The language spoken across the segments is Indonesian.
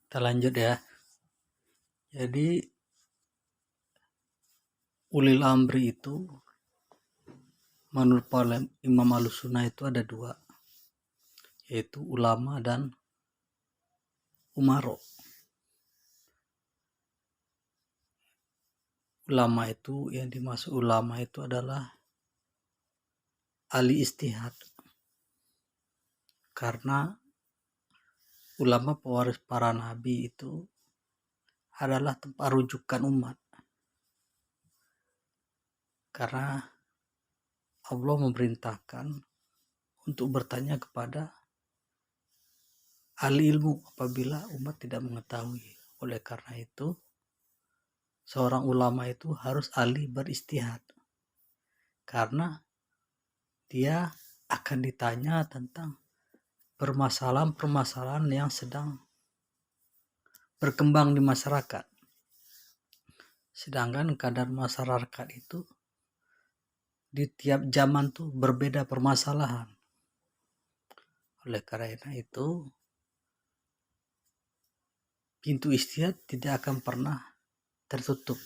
Kita lanjut ya. Jadi ulil amri itu menurut para Imam Ahlussunnah itu ada dua, yaitu ulama dan umaro. Ulama itu, yang dimaksud ulama itu adalah ahli istihad, karena ulama pewaris para nabi itu adalah tempat rujukan umat, karena Allah memerintahkan untuk bertanya kepada ahli ilmu apabila umat tidak mengetahui. Oleh karena itu seorang ulama itu harus ahli beristihad, karena dia akan ditanya tentang permasalahan-permasalahan yang sedang berkembang di masyarakat. Sedangkan kadar masyarakat itu di tiap zaman tuh berbeda permasalahan. Oleh karena itu pintu istihad tidak akan pernah tertutup.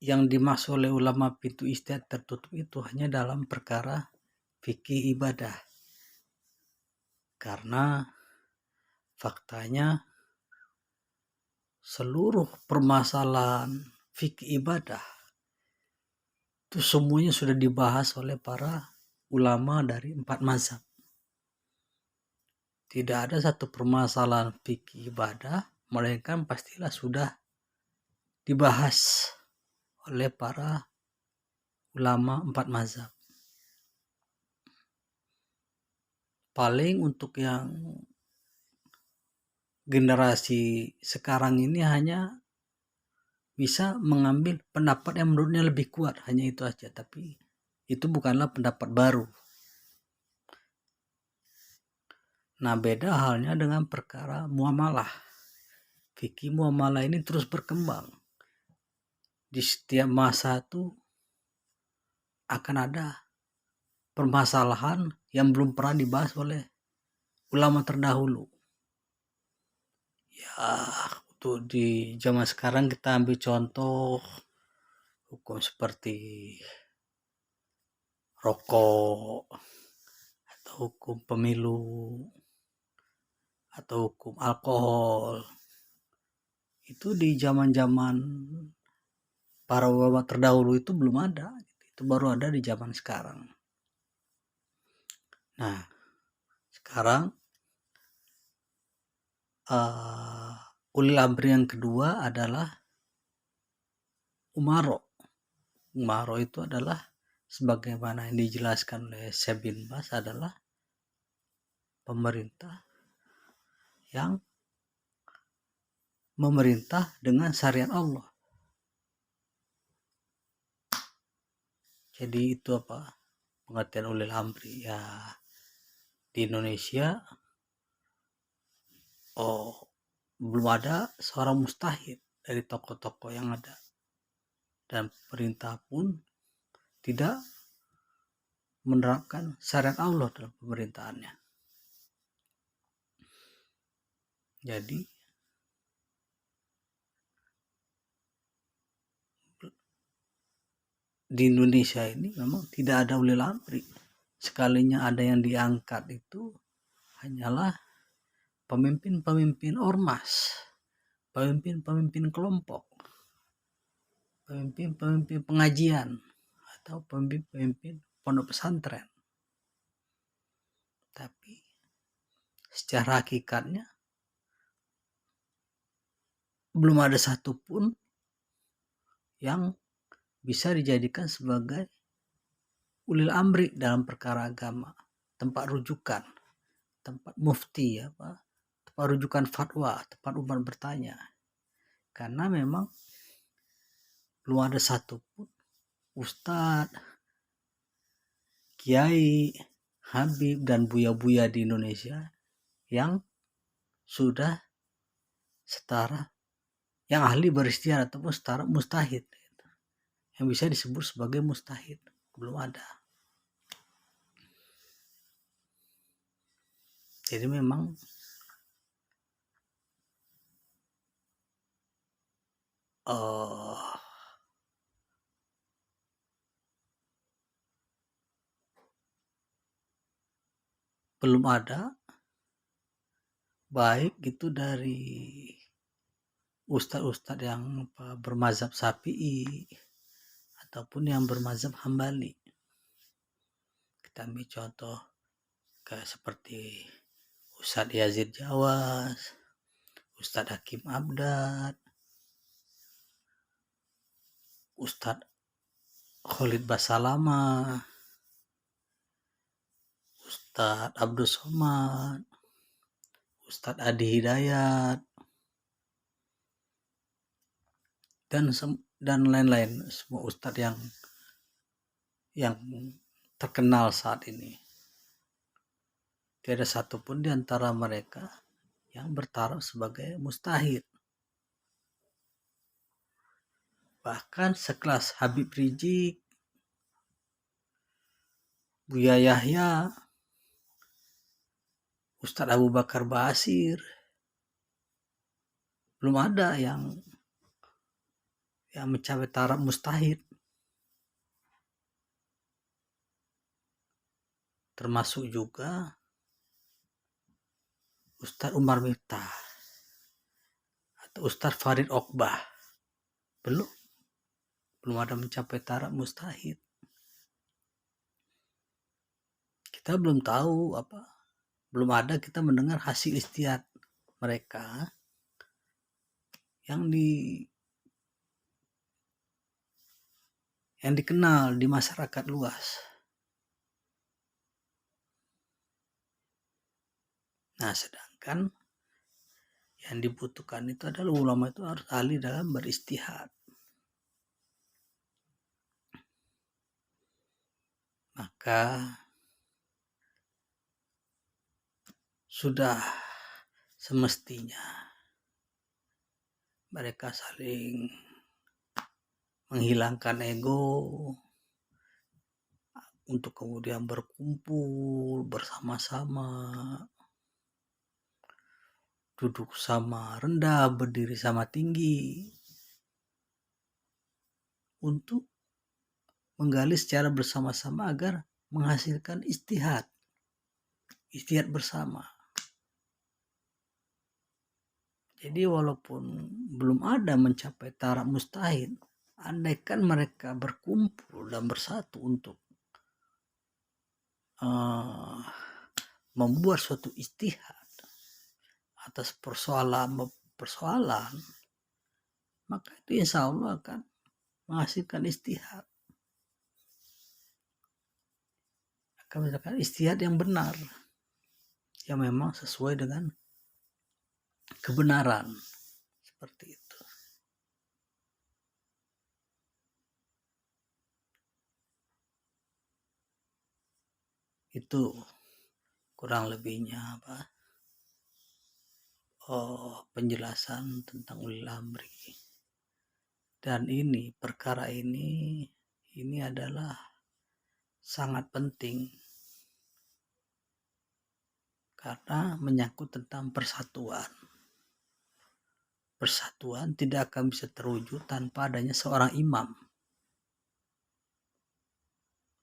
Yang dimaksud oleh ulama pintu istihad tertutup itu hanya dalam perkara fikih ibadah, karena faktanya seluruh permasalahan fikih ibadah itu semuanya sudah dibahas oleh para ulama dari 4 mazhab. Tidak ada satu permasalahan fikih ibadah melainkan pastilah sudah dibahas oleh para ulama 4 mazhab. Paling untuk yang generasi sekarang ini hanya bisa mengambil pendapat yang menurutnya lebih kuat, hanya itu aja, tapi itu bukanlah pendapat baru. Nah, beda halnya dengan perkara muamalah. Fikih muamalah ini terus berkembang. Di setiap masa itu akan ada permasalahan yang belum pernah dibahas oleh ulama terdahulu. Ya, untuk di zaman sekarang kita ambil contoh hukum seperti rokok, atau hukum pemilu, atau hukum alkohol. Itu di zaman-zaman para ulama terdahulu itu belum ada. Itu baru ada di zaman sekarang. Nah, sekarang ulil amri yang kedua adalah umaro. Umaro itu adalah sebagaimana yang dijelaskan oleh Syekh bin Baz adalah pemerintah yang memerintah dengan syariat Allah. Jadi itu apa pengertian ulil amri ya. Di Indonesia belum ada seorang mustahid dari tokoh-tokoh yang ada, dan perintah pun tidak menerapkan syariat Allah dalam pemerintahannya. Jadi di Indonesia ini memang tidak ada ulil amri. Sekalinya ada yang diangkat itu hanyalah pemimpin-pemimpin ormas, pemimpin-pemimpin kelompok, pemimpin-pemimpin pengajian, atau pemimpin-pemimpin pondok pesantren. Tapi secara hakikatnya belum ada satupun yang bisa dijadikan sebagai ulil amri dalam perkara agama, tempat rujukan, tempat mufti, tempat rujukan fatwa, tempat umat bertanya. Karena memang belum ada satupun ustadz, kiai, habib, dan buya-buya di Indonesia yang sudah setara, yang ahli beristihad ataupun setara mustahid, yang bisa disebut sebagai mustahid. Belum ada. Jadi memang belum ada baik itu dari ustadz-ustadz yang bermazhab Syafi'i ataupun yang bermazhab Hambali. Kita ambil contoh kayak seperti Ustadz Yazid Jawas, Ustadz Hakim Abdad, Ustadz Khalid Basalama, Ustadz Abdul Somad, Ustadz Adi Hidayat, dan lain-lain, semua ustadz yang terkenal saat ini. Tidak ada satupun di antara mereka yang bertaraf sebagai mustahid. Bahkan sekelas Habib Rizik, Buya Yahya, Ustadz Abu Bakar Basir, belum ada yang mencapai taraf mustahid. Termasuk juga Ustadz Umar Miftah atau Ustadz Farid Okbah, belum ada mencapai taraf mustahid. Kita belum tahu belum ada kita mendengar hasil ijtihad mereka yang dikenal di masyarakat luas. Nah, sedangkan yang dibutuhkan itu adalah ulama itu harus ahli dalam beristihad. Maka sudah semestinya mereka saling menghilangkan ego untuk kemudian berkumpul bersama-sama, duduk sama rendah, berdiri sama tinggi, untuk menggali secara bersama-sama agar menghasilkan ijtihad bersama. Jadi walaupun belum ada mencapai taraf mustahid, andaikan mereka berkumpul dan bersatu untuk membuat suatu ijtihad atas persoalan, maka itu insya Allah akan menghasilkan ijtihad. Akan menghasilkan ijtihad yang benar, yang memang sesuai dengan kebenaran. Seperti itu. Itu kurang lebihnya penjelasan tentang ulil amri. Dan perkara ini adalah sangat penting karena menyangkut tentang persatuan. Persatuan tidak akan bisa terwujud tanpa adanya seorang imam.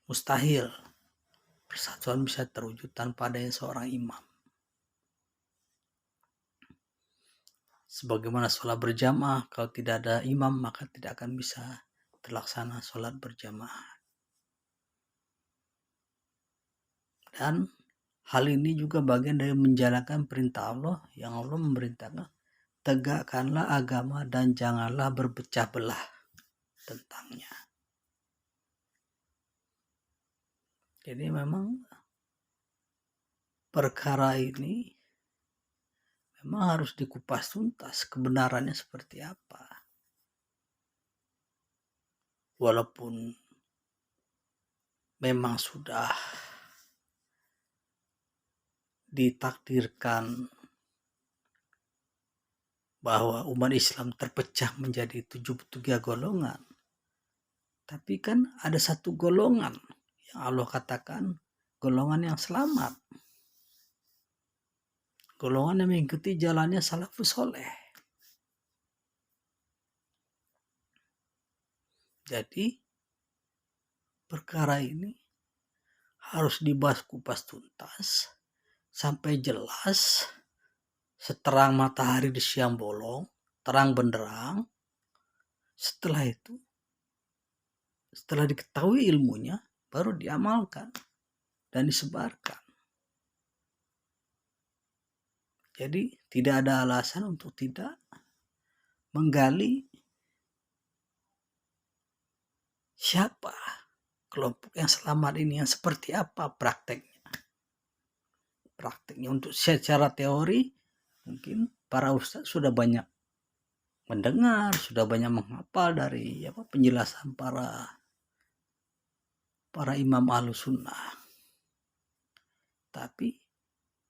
Mustahil persatuan bisa terwujud tanpa adanya seorang imam. Sebagaimana sholat berjamaah, kalau tidak ada imam maka tidak akan bisa terlaksana sholat berjamaah. Dan hal ini juga bagian dari menjalankan perintah Allah yang Allah memerintahkan, tegakkanlah agama dan janganlah berpecah belah tentangnya. Jadi memang perkara ini memang harus dikupas tuntas kebenarannya seperti apa. Walaupun memang sudah ditakdirkan bahwa umat Islam terpecah menjadi 73 golongan. Tapi kan ada satu golongan yang Allah katakan golongan yang selamat. golongan yang mengikuti jalannya salafus soleh. Jadi perkara ini harus dibahas kupas tuntas sampai jelas, seterang matahari di siang bolong, terang benderang. Setelah itu, setelah diketahui ilmunya, baru diamalkan dan disebarkan. Jadi tidak ada alasan untuk tidak menggali siapa kelompok yang selamat ini, yang seperti apa prakteknya. Prakteknya untuk secara teori, mungkin para ustadz sudah banyak mendengar, sudah banyak menghafal dari penjelasan para imam Ahlus Sunnah. Tapi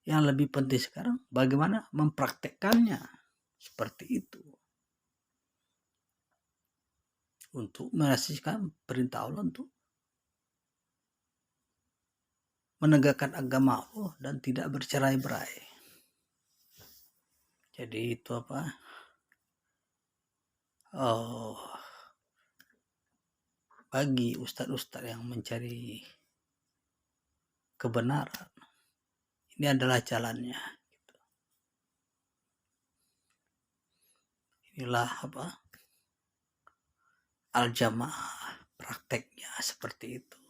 yang lebih penting sekarang bagaimana mempraktekkannya seperti itu untuk merasakan perintah Allah untuk menegakkan agama Allah dan tidak bercerai-berai. Jadi itu bagi ustadz-ustadz yang mencari kebenaran, ini adalah jalannya. Inilah al-jamaah, prakteknya seperti itu.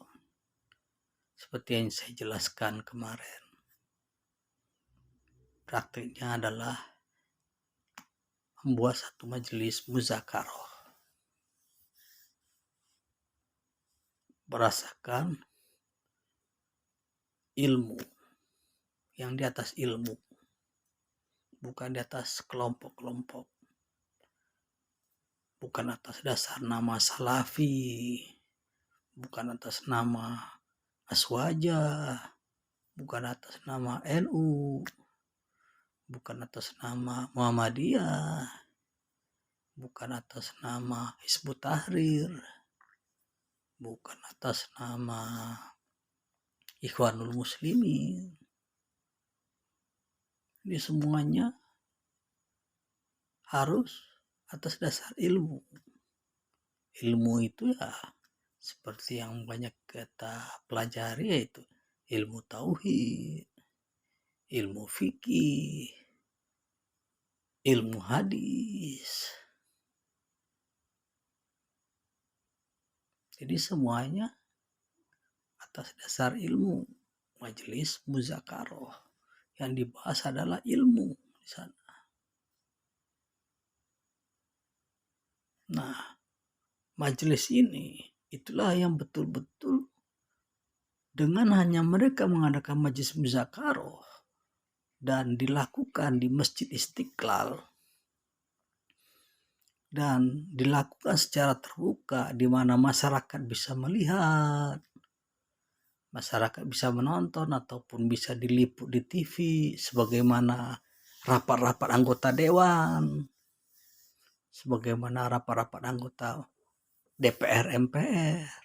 Seperti yang saya jelaskan kemarin. Prakteknya adalah membuat satu majelis muzakarah. Berdasarkan ilmu, yang di atas ilmu, bukan di atas kelompok-kelompok, bukan atas dasar nama salafi, bukan atas nama aswaja, bukan atas nama NU, bukan atas nama Muhammadiyah, bukan atas nama Hizbut Tahrir, bukan atas nama Ikhwanul Muslimin. Ini semuanya harus atas dasar ilmu. Ilmu itu ya seperti yang banyak kita pelajari, yaitu ilmu tauhid, ilmu fikih, ilmu hadis. Jadi semuanya atas dasar ilmu. Majelis muzakarah yang dibahas adalah ilmu di sana. Nah, majelis ini itulah yang betul-betul dengan hanya mereka mengadakan majelis muzakarah dan dilakukan di Masjid Istiqlal dan dilakukan secara terbuka di mana masyarakat bisa melihat, masyarakat bisa menonton ataupun bisa diliput di TV sebagaimana rapat-rapat anggota dewan, sebagaimana rapat-rapat anggota DPR MPR.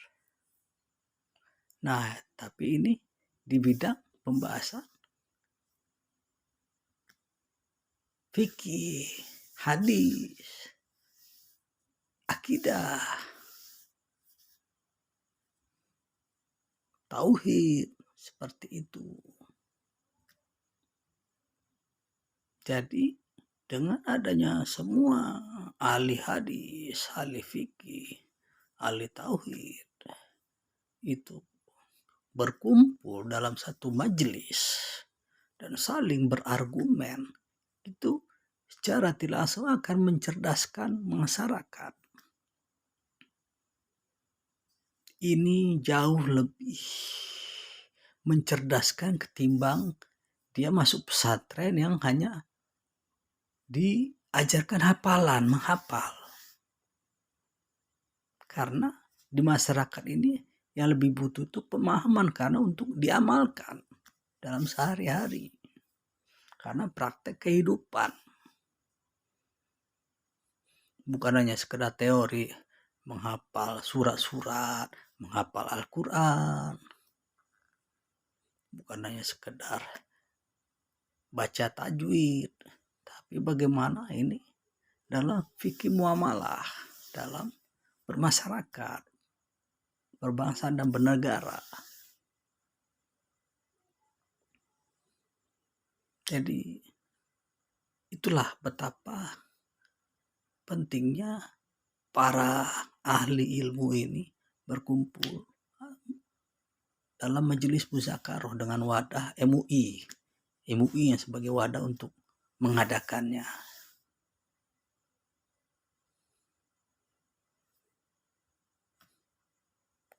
Nah, tapi ini di bidang pembahasan fikih, hadis, akidah, tauhid, seperti itu. Jadi dengan adanya semua ahli hadis, ahli fikih, ahli tauhid itu berkumpul dalam satu majelis dan saling berargumen, itu secara tidak langsung akan mencerdaskan masyarakat. Ini jauh lebih mencerdaskan ketimbang dia masuk pesantren yang hanya diajarkan hafalan, menghafal. Karena di masyarakat ini yang lebih butuh itu pemahaman karena untuk diamalkan dalam sehari-hari. Karena praktek kehidupan. Bukan hanya sekedar teori, menghafal surat-surat, menghafal Al-Quran. Bukan hanya sekedar baca tajwid, tapi bagaimana ini dalam fikih muamalah, dalam bermasyarakat, berbangsa dan bernegara. Jadi itulah betapa pentingnya para ahli ilmu ini berkumpul dalam majelis muzakarah dengan wadah MUI yang sebagai wadah untuk mengadakannya.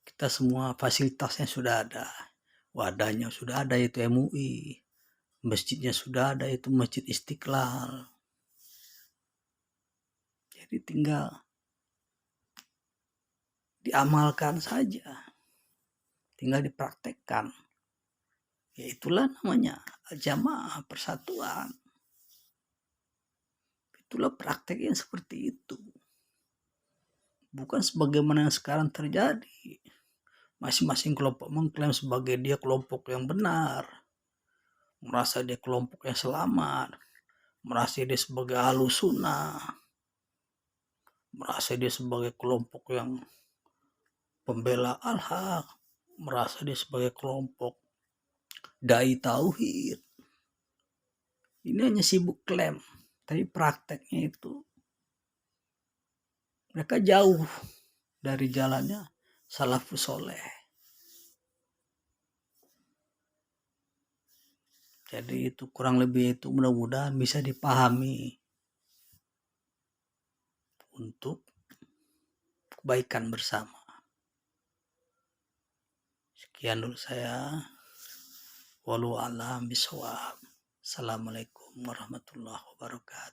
Kita semua fasilitasnya sudah ada, wadahnya sudah ada yaitu MUI, masjidnya sudah ada yaitu Masjid Istiqlal. Jadi tinggal diamalkan saja, tinggal dipraktekkan. Ya itulah namanya jamaah, persatuan. Itulah praktek yang seperti itu. Bukan sebagaimana yang sekarang terjadi. Masing-masing kelompok mengklaim sebagai dia kelompok yang benar, merasa dia kelompok yang selamat, merasa dia sebagai ahlus sunnah, merasa dia sebagai kelompok yang pembela al-haq, merasa dia sebagai kelompok dai tauhid. Ini hanya sibuk klaim, tapi prakteknya itu mereka jauh dari jalannya salafus soleh. Jadi itu kurang lebih itu mudah-mudahan bisa dipahami untuk kebaikan bersama. Sekian dulu saya. Wallahu a'lam bishawab. Assalamualaikum warahmatullahi wabarakatuh.